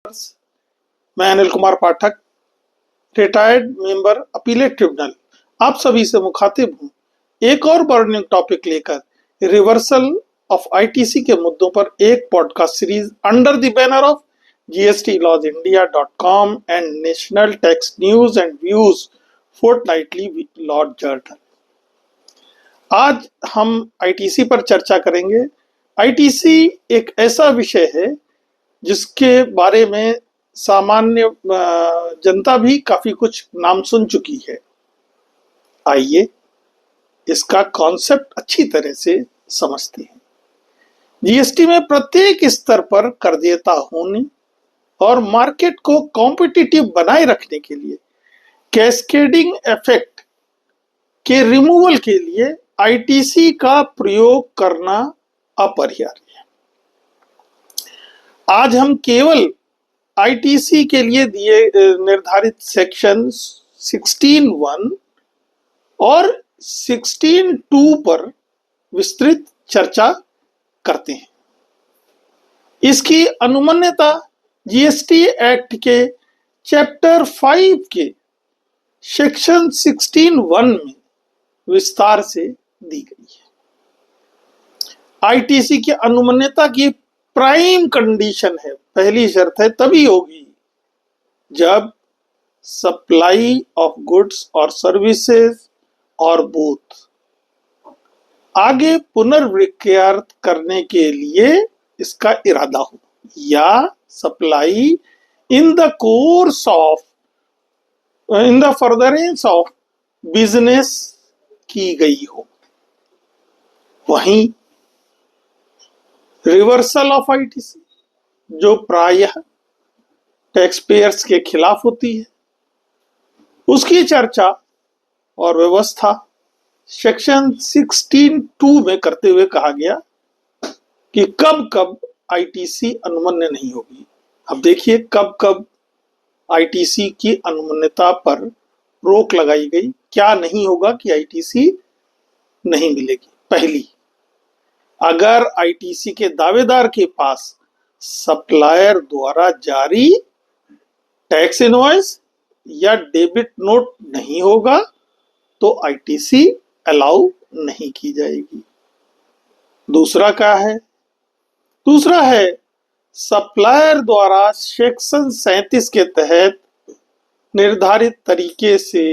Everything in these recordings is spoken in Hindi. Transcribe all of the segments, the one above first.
मैं Anil Kumar Pathak, retired member appellate tribunal, आप सभी से मुखातिब हूं एक और बर्निंग टॉपिक लेकर रिवर्सल ऑफ आईटीसी के मुद्दों पर एक podcast series under the banner of GSTlawsindia.com and national tax news and views fortnightly law journal. आज हम आईटीसी पर चर्चा करेंगे। आईटीसी एक ऐसा विषय है जिसके बारे में सामान्य जनता भी काफी कुछ नाम सुन चुकी है। आइए इसका कॉन्सेप्ट अच्छी तरह से समझते हैं। जीएसटी में प्रत्येक स्तर पर कर देयता होने और मार्केट को कॉम्पिटिटिव बनाए रखने के लिए कैस्केडिंग इफेक्ट के रिमूवल के लिए आईटीसी का प्रयोग करना अपरिहार्य है। आज हम केवल आईटीसी के लिए दिए निर्धारित सेक्शन 16(1) और 16(2) पर विस्तृत चर्चा करते हैं। इसकी अनुमन्यता जीएसटी एक्ट के चैप्टर 5 के सेक्शन 16(1) में विस्तार से दी गई है। आईटीसी की अनुमन्यता की प्राइम कंडीशन है, पहली शर्त है, तभी होगी जब सप्लाई ऑफ गुड्स और सर्विसेज और बोथ आगे पुनर्विक्रय करने के लिए इसका इरादा हो, या supply in the course of in the furtherance of business की गई हो। वहीं रिवर्सल ऑफ आईटीसी जो प्रायः टैक्स पेयर्स के खिलाफ होती है, उसकी चर्चा और व्यवस्था सेक्शन 16(2) में करते हुए कहा गया कि कब कब आईटीसी अनुमन्य नहीं होगी। अब देखिए कब कब आईटीसी की अनुमन्यता पर रोक लगाई गई, क्या नहीं होगा कि आईटीसी नहीं मिलेगी। पहली, अगर आईटीसी के दावेदार के पास सप्लायर द्वारा जारी टैक्स इनवॉइस या डेबिट नोट नहीं होगा तो आईटीसी अलाउ नहीं की जाएगी। दूसरा क्या है? दूसरा है सप्लायर द्वारा सेक्शन 37 के तहत निर्धारित तरीके से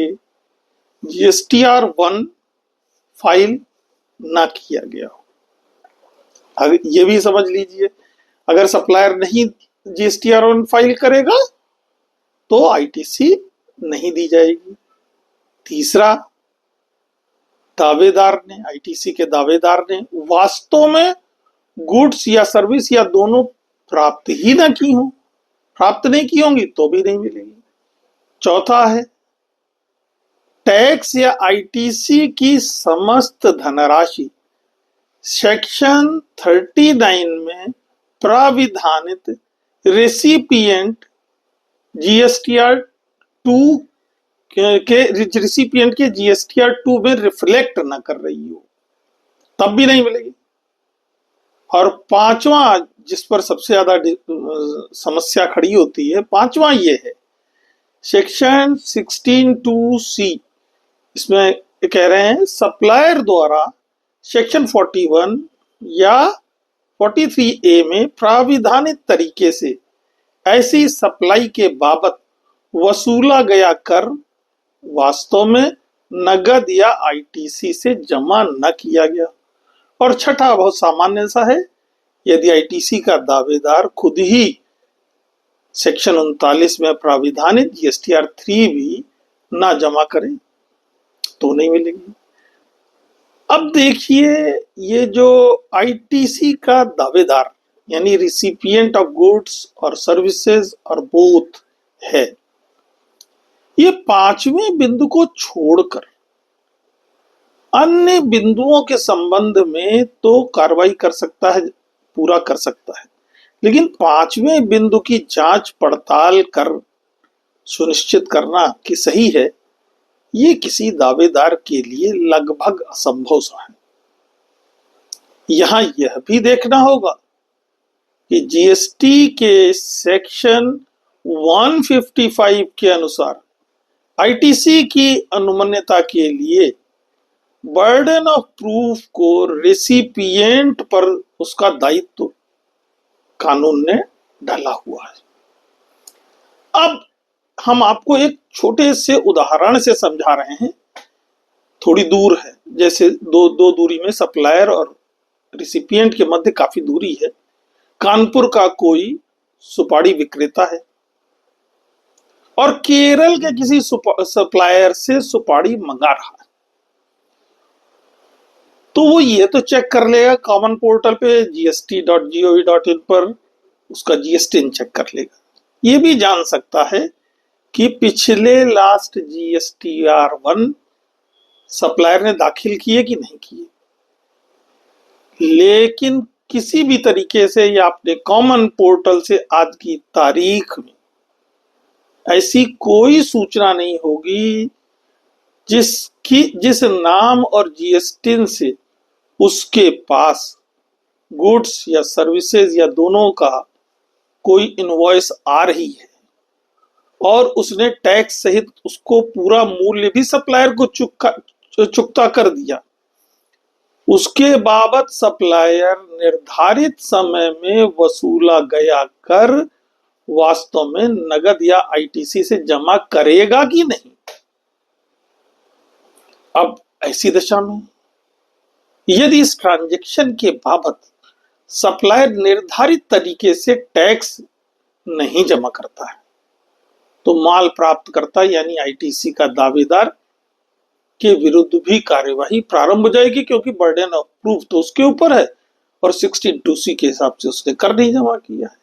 GSTR1 फाइल ना किया गया हो। ये भी समझ लीजिए, अगर सप्लायर नहीं GSTR1 फाइल करेगा तो आईटीसी नहीं दी जाएगी। तीसरा, दावेदार ने, आईटीसी के दावेदार ने वास्तव में गुड्स या सर्विस या दोनों प्राप्त ही ना की हो, प्राप्त नहीं की होंगी तो भी नहीं मिलेगी। चौथा है टैक्स या आईटीसी की समस्त धनराशि सेक्शन 39 में प्राविधानित रेसिपिएंट GSTR2 के रेसिपिएंट के GSTR2 में रिफ्लेक्ट न कर रही हो, तब भी नहीं मिलेगी। और पांचवा, जिस पर सबसे ज्यादा समस्या खड़ी होती है, पांचवा ये है सेक्शन 16(2)(c। इसमें कह रहे हैं सप्लायर द्वारा सेक्शन 41 या 43A में प्राविधानित तरीके से ऐसी सप्लाई के बाबत वसूला गया कर वास्तव में नगद या आईटीसी से जमा न किया गया। और छठा बहुत सामान्य सा है, यदि आईटीसी का दावेदार खुद ही सेक्शन 39 में प्राविधानित GSTR3 भी ना जमा करें तो नहीं मिलेगी। अब देखिए, ये जो आईटीसी का दावेदार यानी रिसिपिएंट ऑफ गुड्स और सर्विसेज और बोथ है, ये पांचवें बिंदु को छोड़कर अन्य बिंदुओं के संबंध में तो कार्रवाई कर सकता है, पूरा कर सकता है, लेकिन पांचवें बिंदु की जांच पड़ताल कर सुनिश्चित करना कि सही है, ये किसी दावेदार के लिए लगभग असंभव सा है। यहां यह भी देखना होगा कि जीएसटी के सेक्शन 155 के अनुसार आईटीसी की अनुमान्यता के लिए बर्डन ऑफ प्रूफ को रेसिपिएंट पर उसका दायित्व कानून ने डाला हुआ है। अब हम आपको एक छोटे से उदाहरण से समझा रहे हैं, थोड़ी दूर है, जैसे दो दूरी में सप्लायर और रिसिपिएंट के मध्य काफी दूरी है। कानपुर का कोई सुपारी विक्रेता है और केरल के किसी सप्लायर से सुपारी मंगा रहा है, तो वो ये तो चेक कर लेगा कॉमन पोर्टल पे gst.gov.in पर, उसका जीएसटी चेक कर लेगा। ये भी जान सकता है कि पिछले लास्ट GSTR1 सप्लायर ने दाखिल किए कि नहीं किए, लेकिन किसी भी तरीके से या अपने कॉमन पोर्टल से आज की तारीख में ऐसी कोई सूचना नहीं होगी जिस नाम और जीएसटी से उसके पास गुड्स या सर्विसेज या दोनों का कोई इनवॉइस आ रही है और उसने टैक्स सहित उसको पूरा मूल्य भी सप्लायर को चुकता कर दिया, उसके बाबत सप्लायर निर्धारित समय में वसूला गया कर वास्तव में नगद या आईटीसी से जमा करेगा कि नहीं। अब ऐसी दशा में यदि इस ट्रांजैक्शन के बाबत सप्लायर निर्धारित तरीके से टैक्स नहीं जमा करता है, तो माल प्राप्त करता यानी आईटीसी का दावेदार के विरुद्ध भी कार्यवाही प्रारंभ हो जाएगी, क्योंकि बर्डन ऑफ प्रूफ तो उसके ऊपर है और 16(2)C के हिसाब से उसने कर नहीं जमा किया है।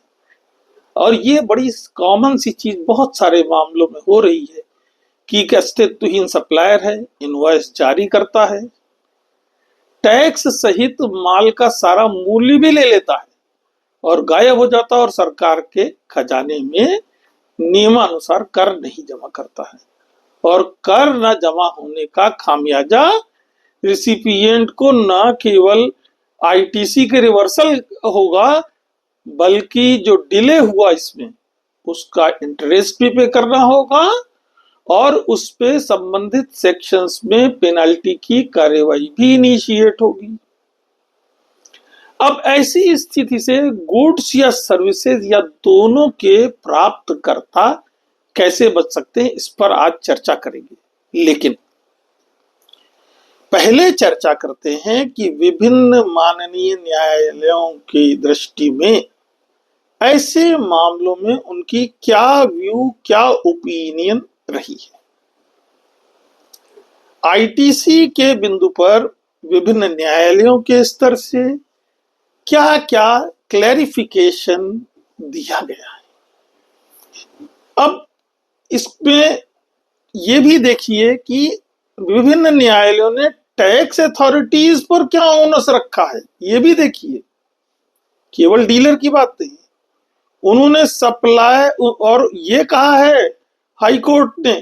और ये बड़ी कॉमन सी चीज बहुत सारे मामलों में हो रही है कि एक अस्तित्वहीन सप्लायर है, इनवॉइस जारी करता है, टैक्स सहित माल का सारा मूल्य भी ले लेता है और गायब हो जाता है और सरकार के खजाने में नियमानुसार कर नहीं जमा करता है। और कर न जमा होने का खामियाजा रिसिपिएंट को न केवल आईटीसी के रिवर्सल होगा, बल्कि जो डिले हुआ इसमें उसका इंटरेस्ट भी पे करना होगा और उस पे संबंधित सेक्शंस में पेनाल्टी की कार्यवाही भी इनिशिएट होगी। अब ऐसी स्थिति से गुड्स या सर्विसेज या दोनों के प्राप्तकर्ता कैसे बच सकते हैं, इस पर आज चर्चा करेंगे। लेकिन पहले चर्चा करते हैं कि विभिन्न माननीय न्यायालयों की दृष्टि में ऐसे मामलों में उनकी क्या व्यू, क्या ओपिनियन रही है। आईटीसी के बिंदु पर विभिन्न न्यायालयों के स्तर से क्या क्या क्लैरिफिकेशन दिया गया है। अब इसमें यह भी देखिए कि विभिन्न न्यायालयों ने टैक्स अथॉरिटीज पर क्या ओनस रखा है, ये भी देखिए, केवल डीलर की बात नहीं। उन्होंने सप्लाई और ये कहा है हाई कोर्ट ने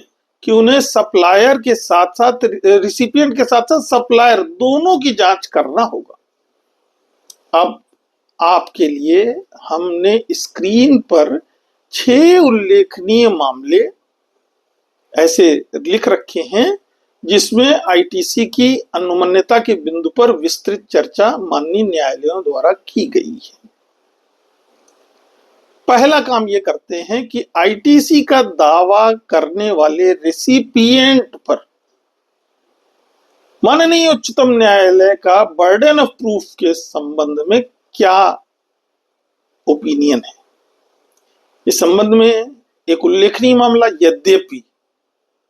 कि उन्हें सप्लायर के साथ साथ रिसिपिएंट के साथ साथ सप्लायर दोनों की जांच करना होगा। अब आपके लिए हमने स्क्रीन पर 6 उल्लेखनीय मामले ऐसे लिख रखे हैं जिसमें आईटीसी की अनुमान्यता के बिंदु पर विस्तृत चर्चा माननीय न्यायालयों द्वारा की गई है। पहला काम ये करते हैं कि आईटीसी का दावा करने वाले रेसिपिएंट पर माननीय उच्चतम न्यायालय का बर्डन ऑफ प्रूफ के संबंध में क्या ओपिनियन है। इस संबंध में एक उल्लेखनीय मामला, यद्यपि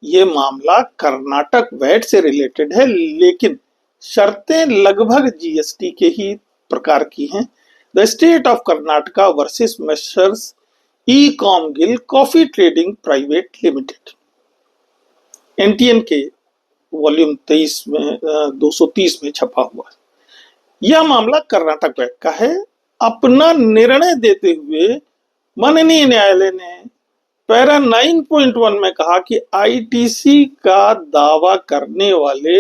ये मामला कर्नाटक वैट से रिलेटेड है, लेकिन शर्तें लगभग जीएसटी के ही प्रकार की हैं। The state of Karnataka versus messrs e-com Gill coffee trading private limited, NTN के वॉल्यूम 23 में 230 में छपा हुआ है। यह मामला कर्नाटक वैट का है। अपना निर्णय देते हुए माननीय न्यायालय ने पैरा 9.1 में कहा कि आईटीसी का दावा करने वाले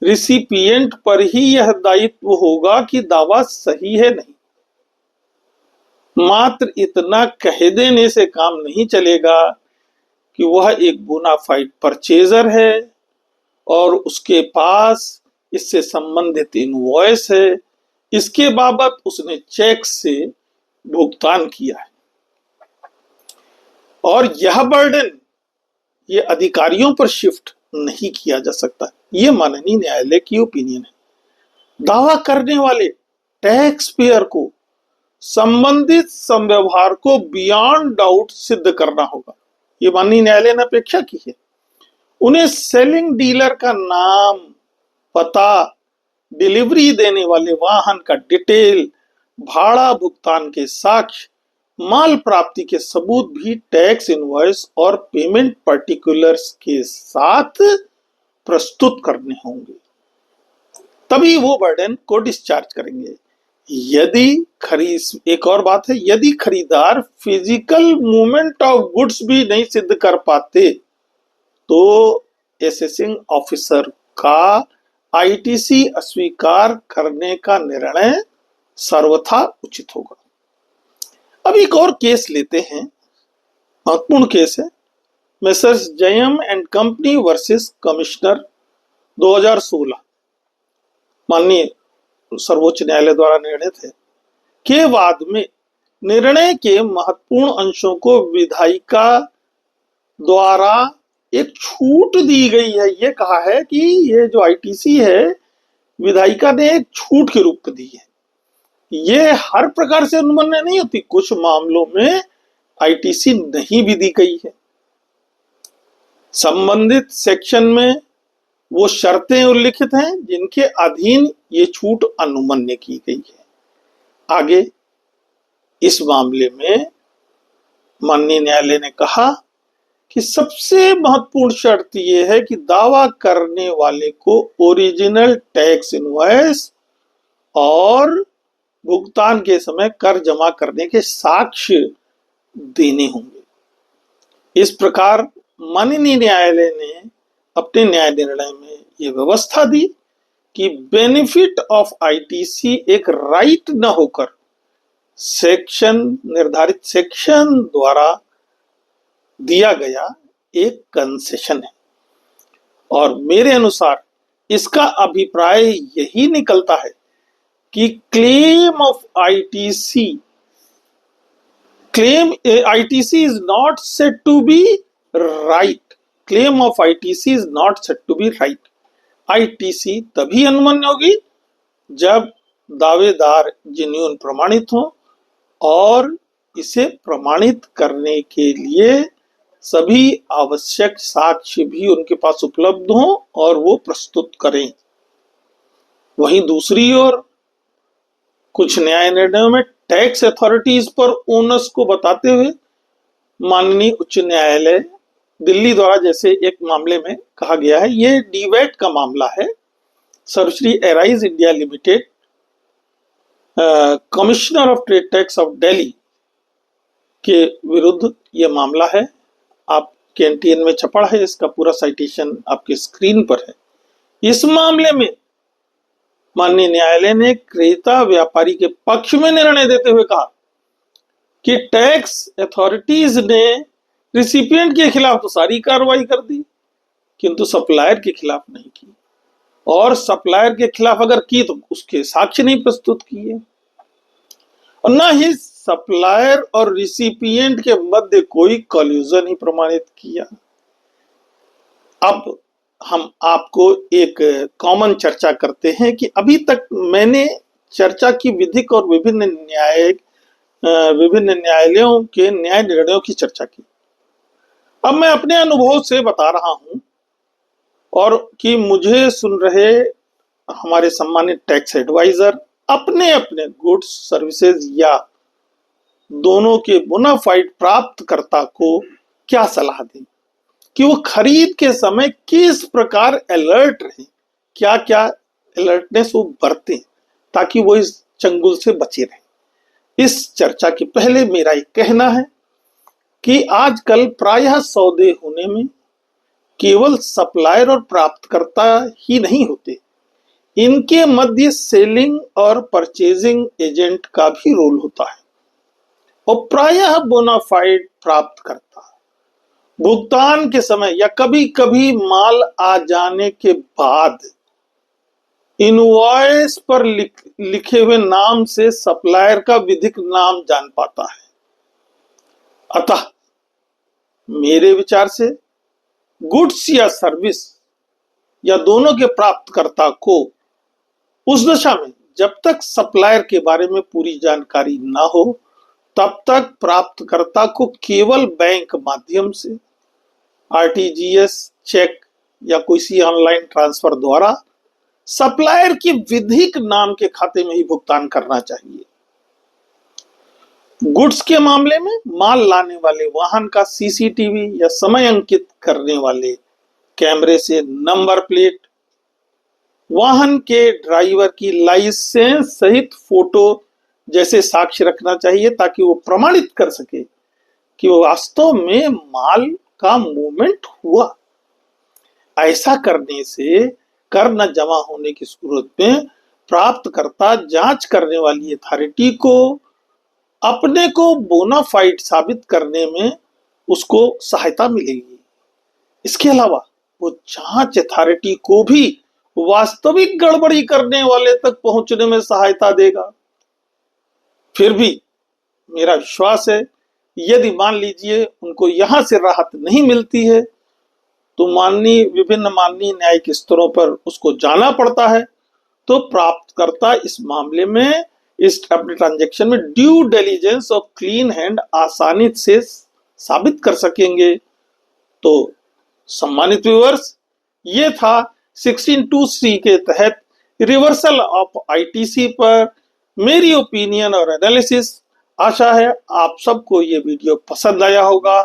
रिसिपिएंट पर ही यह दायित्व होगा कि दावा सही है नहीं। मात्र इतना कह देने से काम नहीं चलेगा कि वह एक बोनाफाइड परचेजर है और उसके पास इससे संबंधित इनवॉइस है, इसके बाबत उसने चेक से भुगतान किया है। और यह बर्डन ये अधिकारियों पर शिफ्ट नहीं किया जा सकता। ये माननीय न्यायालय की ओपिनियन है। दावा करने वाले टैक्स पेयर को संबंधित संव्यवहार को बियॉन्ड डाउट सिद्ध करना होगा। ये माननीय न्यायालय ने अपेक्षा की है। उन्हें सेलिंग डीलर का नाम, पता, डिलीवरी देने वाले वाहन का डिटेल, भाड़ा भुगतान के साक्ष्य, माल प्राप्ति के सबूत भी टैक्स इनवॉइस और पेमेंट पर्टिकुलर्स के साथ प्रस्तुत करने होंगे, तभी वो बर्डन को डिस्चार्ज करेंगे। एक और बात है, यदि खरीदार फिजिकल मूवमेंट ऑफ गुड्स भी नहीं सिद्ध कर पाते तो असेसिंग ऑफिसर का आईटीसी अस्वीकार करने का निर्णय सर्वथा उचित होगा। अब एक और केस लेते हैं, महत्वपूर्ण केस है, messrs Jayam and company versus commissioner 2016, माननीय सर्वोच्च न्यायालय द्वारा निर्णय थे के बाद में निर्णय के महत्वपूर्ण अंशों को विधायिका द्वारा एक छूट दी गई है। ये कहा है कि ये जो आईटीसी है विधायिका ने एक छूट के रूप में दी है। ये हर प्रकार से अनुमन्य नहीं होती, कुछ मामलों में आईटीसी नहीं भी दी गई है। संबंधित सेक्शन में वो शर्तें उल्लिखित हैं जिनके अधीन ये छूट अनुमन्य की गई है। आगे इस मामले में माननीय न्यायालय ने कहा कि सबसे महत्वपूर्ण शर्त यह है कि दावा करने वाले को ओरिजिनल टैक्स इनवॉइस और भुगतान के समय कर जमा करने के साक्ष्य देने होंगे। इस प्रकार माननीय न्यायालय ने अपने न्याय निर्णय में यह व्यवस्था दी कि बेनिफिट ऑफ आईटीसी एक राइट न होकर निर्धारित सेक्शन द्वारा दिया गया एक कंसेशन है। और मेरे अनुसार इसका अभिप्राय यही निकलता है कि claim ITC is not set to be right. Claim of ITC is not set to be right. ITC तभी अनुमन्य होगी जब दावेदार जेन्युइन प्रमाणित हो और इसे प्रमाणित करने के लिए सभी आवश्यक साक्ष्य भी उनके पास उपलब्ध हों और वो प्रस्तुत करें। वहीं दूसरी ओर कुछ न्याय निर्णयों में टैक्स अथॉरिटीज पर ओनस को बताते हुए माननीय उच्च न्यायालय दिल्ली द्वारा जैसे एक मामले में कहा गया है, ये डीवैट का मामला है, सर्वश्री Arise India Limited, commissioner of trade tax of Delhi के विरुद्ध ये मामला है। आपके एनटीएन में छपा है, इसका पूरा साइटेशन आपके स्क्रीन पर है। इस मामले में माननीय न्यायालय ने क्रेता व्यापारी के पक्ष में निर्णय देते हुए कहा कि टैक्स अथॉरिटीज ने रिसिपिएंट के खिलाफ तो सारी कार्रवाई कर दी किंतु सप्लायर के खिलाफ नहीं की, और सप्लायर के खिलाफ अगर की तो उसके साक्ष्य नहीं प्रस्तुत किए, और न ही सप्लायर और रिसिपिएंट के मध्य कोई कॉल्यूजन ही प्रमाणित किया। अब हम आपको एक कॉमन चर्चा करते हैं कि अभी तक मैंने चर्चा की विधिक और विभिन्न न्यायालयों के न्याय निर्णयों की चर्चा की। अब मैं अपने अनुभव से बता रहा हूं और कि मुझे सुन रहे हमारे सम्मानित टैक्स एडवाइजर अपने अपने गुड्स सर्विसेज या दोनों के बोनाफाइड प्राप्तकर्ता को क्या सलाह दें कि वो खरीद के समय किस प्रकार अलर्ट रहे, क्या क्या अलर्टनेस वो बरतें ताकि वो इस चंगुल से बचे रहें। इस चर्चा के पहले मेरा एक कहना है कि आजकल प्रायः सौदे होने में केवल सप्लायर और प्राप्तकर्ता ही नहीं होते, इनके मध्य सेलिंग और परचेजिंग एजेंट का भी रोल होता है। और प्रायः बोनाफाइड प्राप्त करता है। भुगतान के समय या कभी कभी माल आ जाने के बाद इनवॉइस पर लिखे हुए नाम से सप्लायर का विधिक नाम जान पाता है। अतः मेरे विचार से गुड्स या सर्विस या दोनों के प्राप्तकर्ता को उस दशा में जब तक सप्लायर के बारे में पूरी जानकारी ना हो तब तक प्राप्तकर्ता को केवल बैंक माध्यम से आरटीजीएस, चेक या किसी ऑनलाइन ट्रांसफर द्वारा सप्लायर के विधिक नाम के खाते में ही भुगतान करना चाहिए। गुड्स के मामले में माल लाने वाले वाहन का सीसीटीवी या समय अंकित करने वाले कैमरे से नंबर प्लेट, वाहन के ड्राइवर की लाइसेंस सहित फोटो जैसे साक्ष्य रखना चाहिए ताकि वो प्रमाणित कर सके कि वो वास्तव में माल का मूवमेंट हुआ। ऐसा करने से कर न जमा होने की सूरत में प्राप्तकर्ता जांच करने वाली अथॉरिटी को अपने को बोनाफाइड साबित करने में उसको सहायता मिलेगी। इसके अलावा वो जांच अथॉरिटी को भी वास्तविक गड़बड़ी करने वाले तक पहुंचने में सहायता देगा। फिर भी मेरा विश्वास है यदि मान लीजिए उनको यहां से राहत नहीं मिलती है तो विभिन्न माननीय न्यायिक स्तरों पर उसको जाना पड़ता है, तो प्राप्तकर्ता इस मामले में इस अपने ट्रांजैक्शन में ड्यू डिलिजेंस और क्लीन हैंड आसानी से साबित कर सकेंगे। तो सम्मानित व्यूअर्स, ये था 16(2)(c) के तहत रिवर्सल ऑफ आईटीसी पर मेरी ओपिनियन और एनालिसिस। आशा है आप सबको ये वीडियो पसंद आया होगा।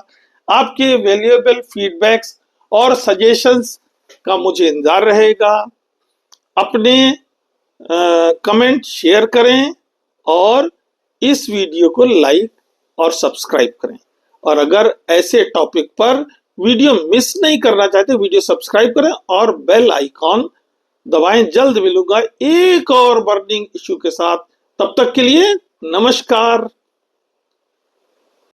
आपके वैल्यूएबल फीडबैक्स और सजेशंस का मुझे इंतजार रहेगा। अपने कमेंट शेयर करें और इस वीडियो को लाइक और सब्सक्राइब करें। और अगर ऐसे टॉपिक पर वीडियो मिस नहीं करना चाहते वीडियो सब्सक्राइब करें और बेल आइकॉन दबाएं। जल्द मिलूंगा एक और बर्निंग इश्यू के साथ। तब तक के लिए नमस्कार।